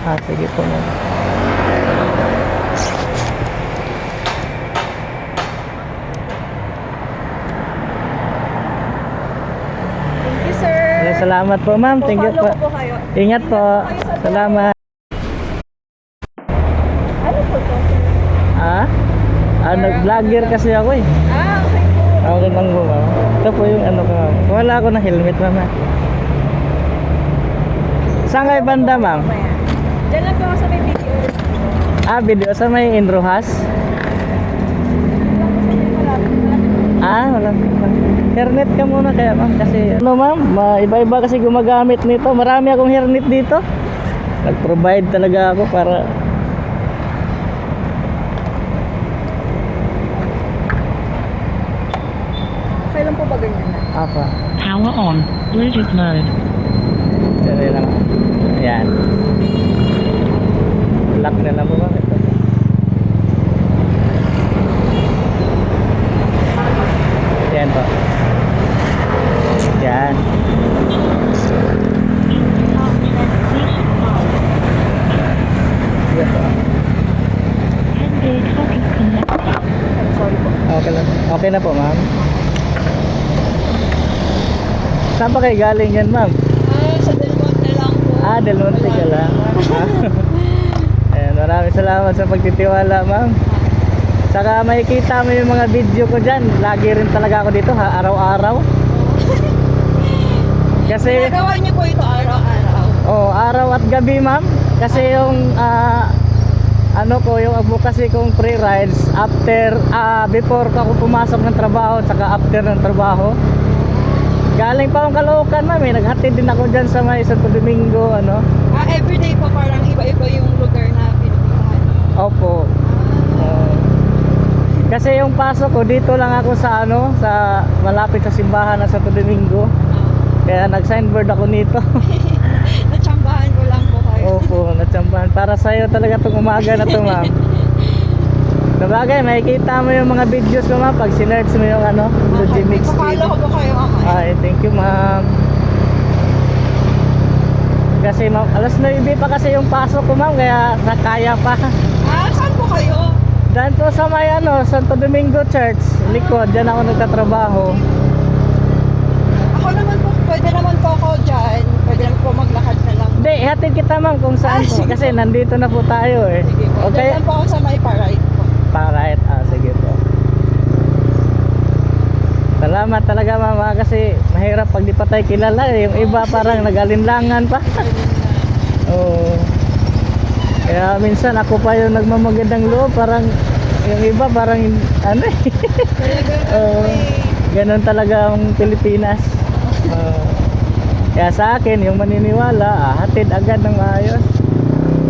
Sige po ma'am. Thank you, sir. Salamat po ma'am. Thank you po. Follow ko po kayo. Ingat po. Salamat. Ano po to? Nag-vlogger kasi ako eh. Okay po. Okay lang po ma'am. Ito po yung ano ko ma'am. Wala ako ng helmet ma'am. Saan kayo banda ma'am? Diyan lang po ako sa may video. Video sa may Indrohas? Wala. Hairnet ka muna kaya ma'am kasi ano ma'am, iba-iba kasi gumagamit nito. Marami akong hairnet dito. Nag-provide talaga ako para Okay lang po ba ganyan na? apa. Power on. Bluetooth mode. Dali lang. Ayan. Lock na lang po ma'am ito. Ayan po. Ayan. Ayan po. Sorry po. Okay lang. Okay na po ma'am. Saan pa kayo galing yan ma'am? Sa Del Monte lang po. Del Monte ka lang. Ayan, maraming salamat sa pagtitiwala ma'am. Saka makikita mo yung mga video ko dyan. Lagi rin talaga ako dito ha, araw-araw. Kasi Ginagawa niyo po ito araw-araw. araw at gabi ma'am. Kasi yung ano ko, yung advocacy kong free rides after, before ko ako pumasok ng trabaho saka after ng trabaho. Galing pa akong Caloocan ma'am eh. Naghatid din ako dyan sa may Santo Domingo ano. Everyday po parang iba-iba yung lugar na pinupuntahan. Opo. Kasi yung pasok ko dito lang ako sa ano, sa malapit sa simbahan ng Santo Domingo. Kaya nag-signboard ako nito. Natsambahan ko lang po kayo. Opo, natsambahan. Para sa'yo talaga itong umaga na to ma'am. Sabagay, makikita mo yung mga videos ko ma'am pag sinerge mo yung ano, Logimix TV. Papalo ko po kayo Ay, thank you ma'am. Kasi ma'am, alas 9 pa kasi yung pasok ko ma'am, kaya kaya pa. Saan po kayo? Dahil po sa may ano, Santo Domingo Church, likod, dyan ako nagtatrabaho. Ako naman po, pwede naman po ako dyan. Pwede naman po maglakad na lang. Hindi, hatid kita ma'am kung saan po. Sige Kasi po. nandito na po tayo eh. Sige po. Okay. Dyan lang po ako sa may paride po. Right, sige po. Salamat talaga mama kasi mahirap pag di pa tayo kilala eh. Yung iba parang nag-alinlangan pa. Oo. Kaya minsan ako pa yung nagmamagandang loob, parang yung iba parang ano eh. Ganun talaga ang Pilipinas. Kaya sa akin yung maniniwala, hatid agad ng maayos.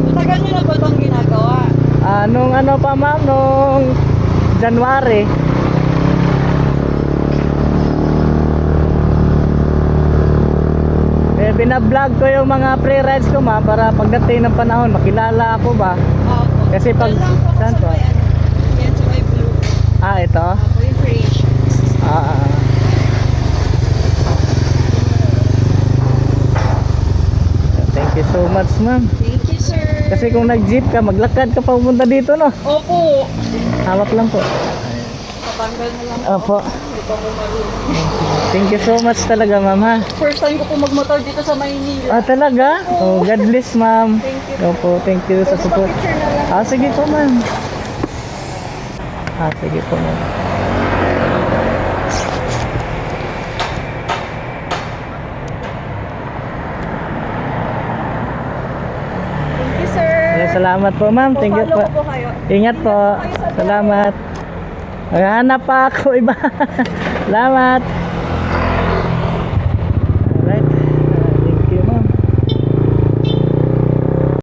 Matagal nyo na ba itong ginagawa? Nung ano pa ma'am, nung January. Binablog ko yung mga pre-rides ko ma'am para pagdating ng panahon makilala ako ba. Opo. Kasi pag Dyan lang po ako saan sa to? may ano. Yan sa may blue. Ito. Opo, yung creations. Thank you so much ma'am. Thank you, sir. Kasi kung nag-jeep ka, maglakad ka pa pumunta dito no. Opo. Hawak lang po. Patanggal na lang Opo. Hindi pa po marunong. Thank you so much talaga ma'am ha. First time ko po magmotor dito sa Maynila. Talaga? Oh, God bless ma'am. Thank you. Opo, thank you sa Pwede support. pa-picture na lang. Sige po ma'am. Sige po ma'am. Thank you, sir. Salamat po ma'am. Thank you po. Follow ko po kayo. Ingat po. Ingat po kayo sa Salamat. Maghanap pa ako iba. Salamat.